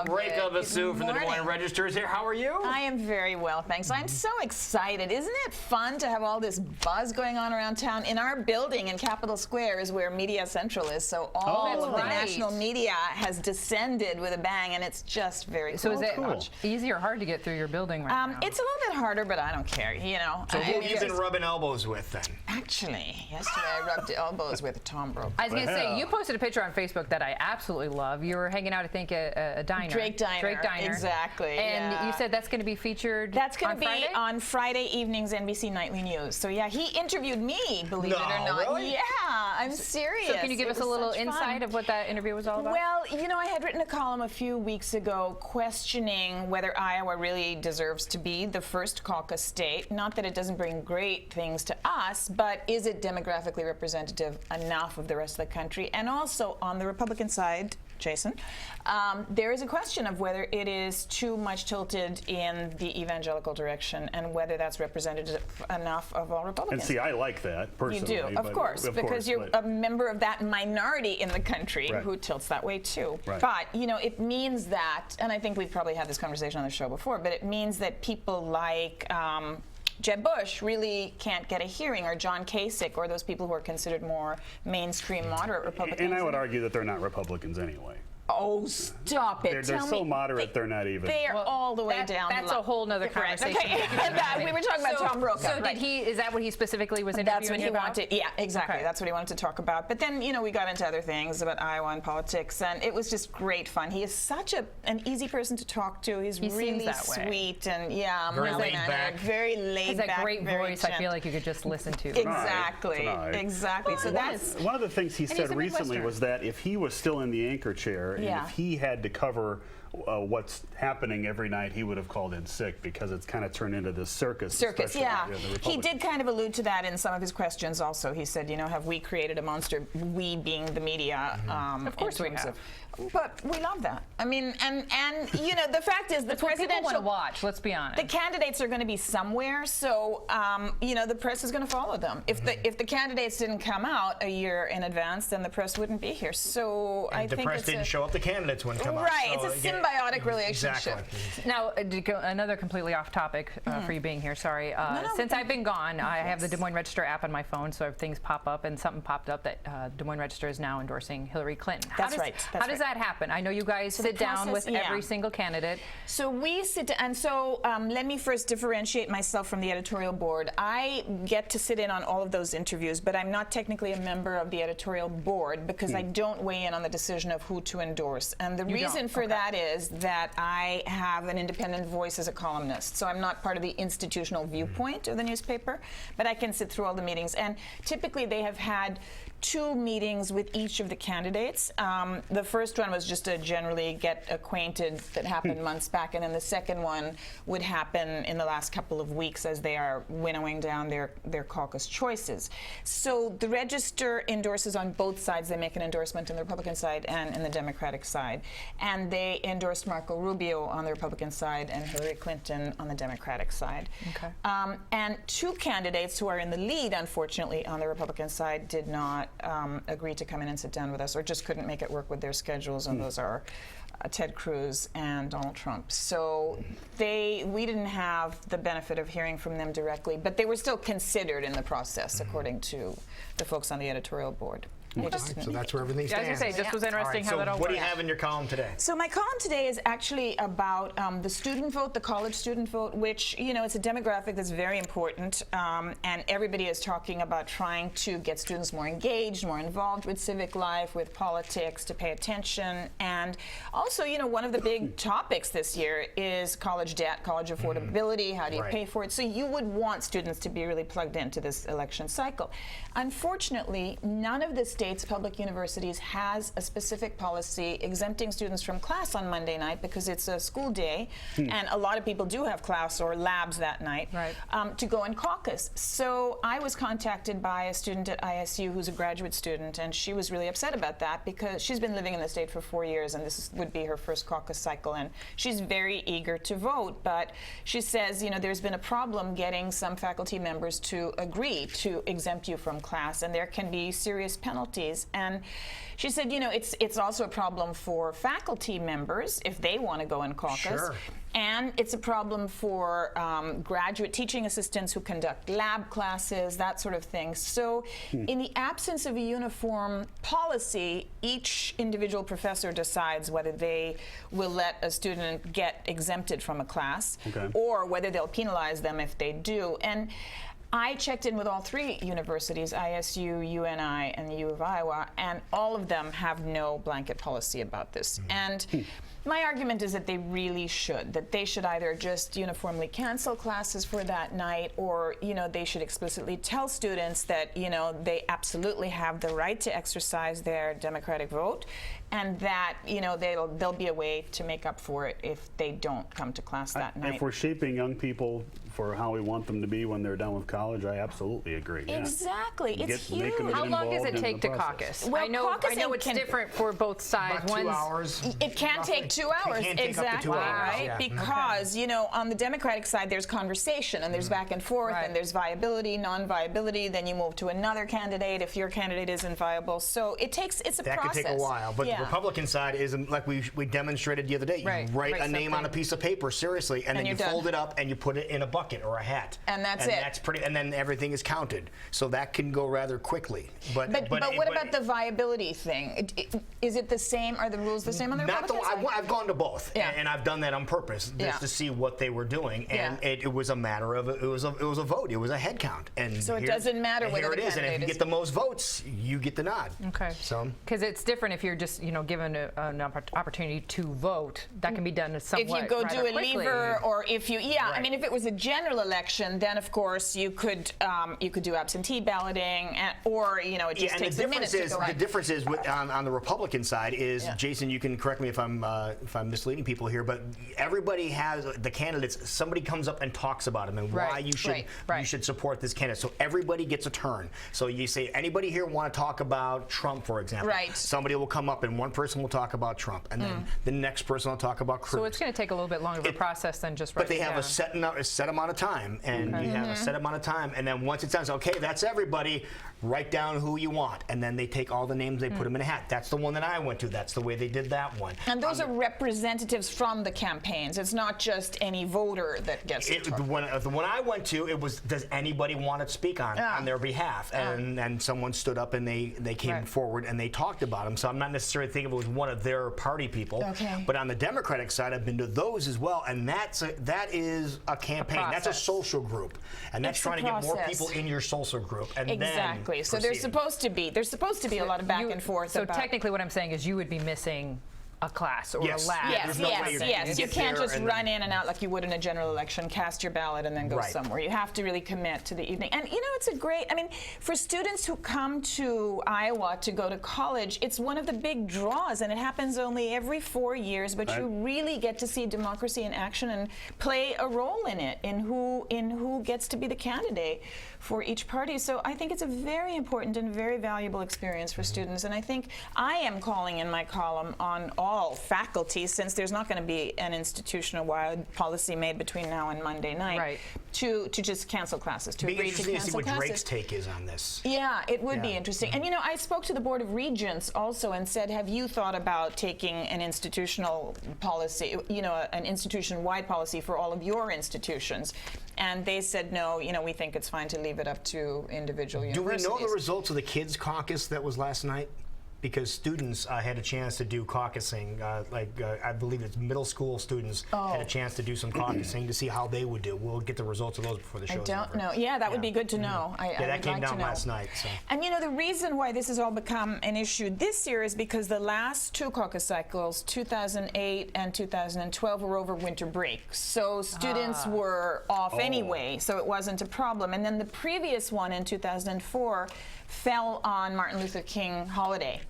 love Rekha it. from the Des Moines Register is here. How are you? I am very well, thanks. I'm so excited. Isn't it fun to have all this buzz going on around town? In our building in Capitol Square is where Media Central is, so all of the national media has descended with a bang, and it's just very cool. So is it easy or hard to get through your building right now? It's a little bit harder, but I don't care, you know. So who have you been rubbing elbows with then? Actually, yesterday I rubbed elbows with Tom Brokaw. I was going to say, you posted a picture on Facebook that I absolutely love. You were hanging out, I think, at a diner. Drake Diner. Exactly. And you said that's going to be featured That's going to be Friday? on Friday evening's NBC Nightly News. So yeah, he interviewed me, believe it or not. Really? Yeah, I'm serious. So can you give us a little insight of what that interview was all about? Well, you know, I had written a column a few weeks ago questioning whether Iowa really deserves to be the first caucus state. Not that it doesn't bring great things to us, but is it demographically representative enough of the rest of the country? And also on the Republican side, Jason, there is a question of whether it is too much tilted in the evangelical direction and whether that's representative enough of all Republicans. And see, I like that personally. You do, of course, because you're a member of that minority in the country who tilts that way too. Right. But, you know, it means that, and I think we've probably had this conversation on the show before, but it means that people like Jeb Bush really can't get a hearing, or John Kasich, or those people who are considered more mainstream moderate Republicans. And I would argue that they're not Republicans anyway. Oh, stop it. They're so moderate, they're not even. They're all the way down. That's a whole nother conversation. Okay. We were talking about Tom Brokaw. So did he, is that what he specifically was interviewing That's what he wanted. Yeah, exactly. Okay. That's what he wanted to talk about. But then, you know, we got into other things about Iowa and politics, and it was just great fun. He is such an easy person to talk to. He's really sweet and very laid back. Very laid back. He has a great voice. I feel like you could just listen to. Exactly. Exactly. So that's one of the things he said recently was that if he was still in the anchor chair and if he had to cover what's happening every night, he would have called in sick, because it's kind of turned into this circus. Yeah. He did kind of allude to that in some of his questions also. He said, you know, have we created a monster, we being the media? Of course we have. But we love that. I mean, and you know, the fact is the presidential want to watch. Let's be honest. The candidates are going to be somewhere, so you know, the press is going to follow them. If the candidates didn't come out a year in advance, then the press wouldn't be here. So I think the press didn't show up, the candidates wouldn't come out. Right. So it's a symbiotic relationship. Exactly. Now, another completely off topic for you being here. Sorry. Since I've been gone, I have the Des Moines Register app on my phone, so if things pop up, and something popped up that Des Moines Register is now endorsing Hillary Clinton. That's right. How does that happen? I know you guys sit down with every single candidate. So we sit down, and so let me first differentiate myself from the editorial board. I get to sit in on all of those interviews, but I'm not technically a member of the editorial board because I don't weigh in on the decision of who to endorse. And the reason for that is that I have an independent voice as a columnist. So I'm not part of the institutional viewpoint of the newspaper, but I can sit through all the meetings. And typically they have had 2 meetings with each of the candidates. The first one was just to generally get acquainted, that happened months back, and then the second one would happen in the last couple of weeks as they are winnowing down their caucus choices. So the Register endorses on both sides. They make an endorsement on the Republican side and in the Democratic side. And they endorsed Marco Rubio on the Republican side and Hillary Clinton on the Democratic side. Okay. And 2 candidates who are in the lead, unfortunately, on the Republican side did not agree to come in and sit down with us, or just couldn't make it work with their schedules, and those are Ted Cruz and Donald Trump. So we didn't have the benefit of hearing from them directly, but they were still considered in the process, according to the folks on the editorial board. So that's where everything stands. I was going to say, just was interesting how that all worked. What do you worked. have in your column today? So my column today is actually about the student vote, the college student vote, which, you know, it's a demographic that's very important, and everybody is talking about trying to get students more engaged, more involved with civic life, with politics, to pay attention. And also, you know, one of the big topics this year is college debt, college affordability, how do you pay for it? So you would want students to be really plugged into this election cycle. Unfortunately, none of the state's public universities has a specific policy exempting students from class on Monday night because it's a school day, and a lot of people do have class or labs that night, to go and caucus. So I was contacted by a student at ISU who's a graduate student, and she was really upset about that because she's been living in the state for 4 years, and this would be her first caucus cycle, and she's very eager to vote, but she says, you know, there's been a problem getting some faculty members to agree to exempt you from class, and there can be serious penalties faculties. And she said, you know, it's also a problem for faculty members if they want to go in caucus. Sure. And it's a problem for graduate teaching assistants who conduct lab classes, that sort of thing. So in the absence of a uniform policy, each individual professor decides whether they will let a student get exempted from a class or whether they'll penalize them if they do. And I checked in with all three universities, ISU, UNI, and the U of Iowa, and all of them have no blanket policy about this. And my argument is that they really should, that they should either just uniformly cancel classes for that night, or, you know, they should explicitly tell students that, you know, they absolutely have the right to exercise their democratic vote, and that, you know, there'll be a way to make up for it if they don't come to class that night. If we're shaping young people for how we want them to be when they're done with college, I absolutely agree. Exactly. It's huge. How long does it take to caucus? Well, I know it's different for both sides. About 2 hours. It can take 2 hours, It can take up to exactly, 2 hours, right? yeah. Because, you know, on the Democratic side, there's conversation, and there's back and forth, and there's viability, non-viability, then you move to another candidate if your candidate isn't viable. So it's a process. That could take a while, but the Republican side is like we demonstrated the other day. You write a name on a piece of paper, seriously, and then you fold it up and you put it in a bucket or a hat. And that's it. That's pretty, and then everything is counted. So that can go rather quickly. But what about the viability thing? Is it the same? Are the rules the same on the Republican side? I've gone to both, and I've done that on purpose just to see what they were doing, and it was a matter of it was a vote, it was a head count, and so it doesn't matter whether here it is, and if you get the most votes, you get the nod. Okay. So because it's different if you're just given an opportunity to vote, that can be done somewhat if you go do a quickly. lever, or if you I mean, if it was a general election, then of course you could do absentee balloting, or it just takes a minute to go. The difference is on the Republican side is, Jason, you can correct me if I'm misleading people here, but everybody has the candidates. Somebody comes up and talks about them and why you should support this candidate. So everybody gets a turn. So you say, anybody here want to talk about Trump, for example? Right. Somebody will come up and one person will talk about Trump, and then the next person will talk about Cruz. So it's going to take a little bit longer of a process than just. But they have a set amount of time, and you have a set amount of time, and then once it's done, so, okay, that's everybody. Write down who you want, and then they take all the names, they put them in a hat. That's the one that I went to. That's the way they did that one. And those are representatives from the campaigns. It's not just any voter that gets it. The one I went to, it was, does anybody want to speak on their behalf? And someone stood up and they came forward and they talked about them. So I'm not necessarily thinking it was one of their party people. Okay. But on the Democratic side, I've been to those as well, and that is a campaign. That's a social group, and that's trying to get more people in your social group. And exactly. Then so there's supposed to be a lot of back and forth. So technically, what I'm saying is you would be missing a class or a lab. Yes. You can't just run in and out like you would in a general election, cast your ballot, and then go somewhere. You have to really commit to the evening. And it's a great, for students who come to Iowa to go to college, it's one of the big draws, and it happens only every 4 years, but you really get to see democracy in action and play a role in it, in who gets to be the candidate for each party. So I think it's a very important and very valuable experience for students, and I think I am calling in my column on all faculty, since there's not going to be an institutional-wide policy made between now and Monday night, to just cancel classes, to agree to cancel classes. Interesting to see what Drake's take is on this. Yeah, it would be interesting. And I spoke to the Board of Regents also and said, have you thought about taking an institutional policy, an institution-wide policy for all of your institutions? And they said, no, we think it's fine to leave it up to individual universities. Do we know the results of the kids' caucus that was last night? Because students had a chance to do caucusing, I believe it's middle school students had a chance to do some caucusing to see how they would do. We'll get the results of those before the show's over. I don't know. Yeah, that would be good to know. That came down last night. So. And the reason why this has all become an issue this year is because the last two caucus cycles, 2008 and 2012, were over winter break. So students were off anyway, so it wasn't a problem. And then the previous one in 2004 fell on Martin Luther King holiday.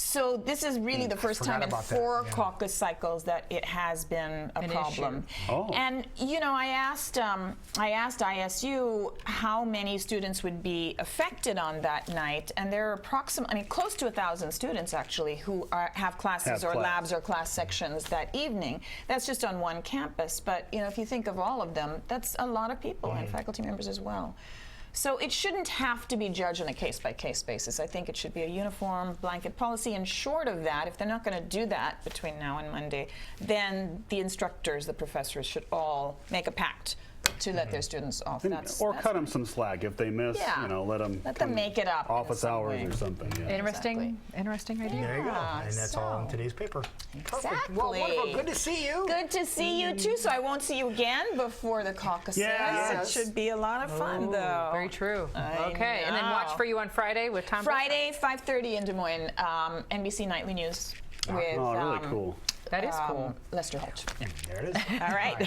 So this is really the first time in 4 caucus cycles that it has been a problem. And I asked ISU how many students would be affected on that night, and there are approximately, close to 1,000 students actually who have classes or labs or class sections that evening. That's just on one campus, but if you think of all of them, that's a lot of people and faculty members as well. So it shouldn't have to be judged on a case-by-case basis. I think it should be a uniform blanket policy, and short of that, if they're not going to do that between now and Monday, then the instructors, the professors should all make a pact to let their students off. Or cut them some slack if they miss. Yeah. You know, let them make it up. Office hours or something. Yeah. Interesting idea. There you go. And that's all in today's paper. Exactly. Perfect. Well, wonderful. Good to see you. Good to see you too. So I won't see you again before the caucuses. Yes. It should be a lot of fun, though. Very true. I Okay, and then watch know. for you on Friday with Tom. Friday, 5:30 in Des Moines, NBC Nightly News with Oh, really cool. That is cool. Lester Holt. There it is. All right.